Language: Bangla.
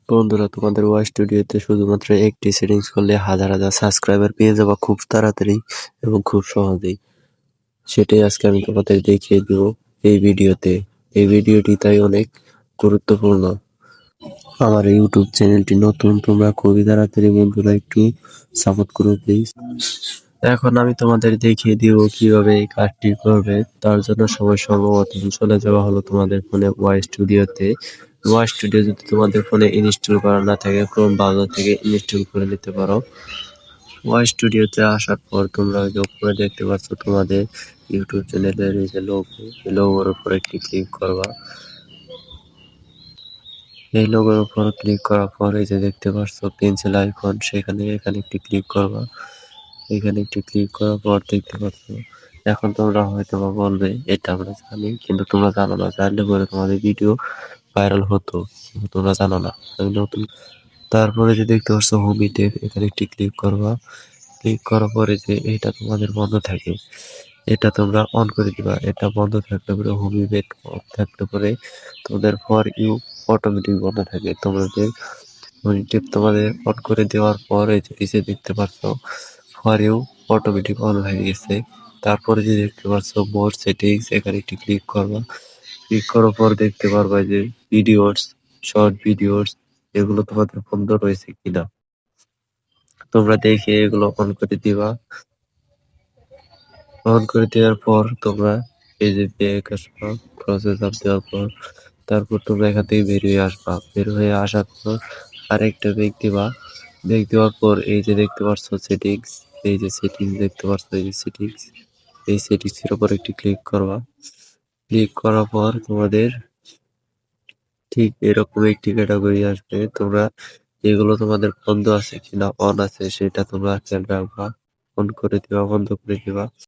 বন্ধুরা, তোমাদের ওয়াই স্টুডিওতে শুধুমাত্র একটি সেটিংস করলে হাজার হাজার সাবস্ক্রাইবার পেয়ে যাবা খুব তাড়াতাড়ি এবং খুব সহজেই। সেটাই আজকে আমি তোমাদের দেখিয়ে দেব এই ভিডিওতে। এই ভিডিওটি তাই অনেক গুরুত্বপূর্ণ। আমার ইউটিউব চ্যানেলটি নতুন, তোমরা খুবই তাড়াতাড়ি বন্ধুরা একটু সাপোর্ট করো প্লিজ। এখন আমি তোমাদের দেখিয়ে দিব কিভাবে এই কাজটি করবে। তার জন্য সর্বপ্রথম চলে যাওয়া হলো তোমাদের ফোনে ওয়াই স্টুডিওতে। ওয়াই স্টুডিও যদি তোমাদের ফোনে ইনস্টল করা না থাকে, ক্রোম ব্রাউজার থেকে ইনস্টল করে নিতে পারো। ওয়াই স্টুডিওতে আসার পর তোমরা উপরে দেখতে পাচ্ছ তোমাদের ইউটিউব চ্যানেলের এই যে লোগো, এই লোগোর উপর একটি ক্লিক করবা। এই লোগোর উপর ক্লিক করার পর এই যে দেখতে পাচ্ছ পেন্সিল আইকন, এখানে একটি ক্লিক করবা। এখানে একটি ক্লিক করার পর দেখতে পাচ্ছ, এখন তোমরা হয়তো বা বলবে এটা আমরা জানি, কিন্তু তোমরা জানো না। জানলে পরে তোমাদের ভিডিও ভাইরাল হতো, কিন্তু তোমরা জানো না। আমি নতুন। তারপরে যে দেখতে পাচ্ছ হোমিতে, এখানে একটি ক্লিক করবা। ক্লিক করার পরে যে এটা তোমাদের বন্ধ থাকে, এটা তোমরা অন করে দিবা। এটা বন্ধ থাকলে পরে হোমি বেট অফ থাকলে পরে তোমাদের ফর ইউ অটোমেটিক বন্ধ থাকে। তোমাদের অন করে দেওয়ার পর এই যে নিচে দেখতে পাচ্ছ ফর ইউ অটোমেটিক অন হয়ে গেছে। তারপরে যে দেখতে পাচ্ছ মোর সেটিংস, এখানে একটি ক্লিক করবা। ক্লিক করার পর দেখতে পারবা যে ভিডিওস, শর্ট ভিডিওস, এগুলো তোমাদের বন্ধ রয়েছে কিনা। তোমরা দেখে এগুলো অন করে দিবা। অন করে দেওয়ার পর তোমরা এই যে ব্যাক আসবা, প্রসেস আপ দেওয়ার পর তারপর তোমরা এখান থেকে বের হয়ে আসবা। বের হয়ে আসার পর আরেকটা ব্যাক দিবা। ব্যাক দেওয়ার পর এই যে দেখতে পাচ্ছ সেটিংস, এই যে সেটিংস দেখতে পাচ্ছ, এই যে সেটিংস, এই সেটিংস এর উপর একটি ক্লিক করবা। ক্লিক করার পর তোমাদের ঠিক এরকম একটি ক্যাটাগরি আসবে। তোমরা যেগুলো তোমাদের বন্ধ আছে কিনা অন আছে সেটা তোমরা খেয়াল রাখবা। অন করে দিবা, বন্ধ করে দিবা।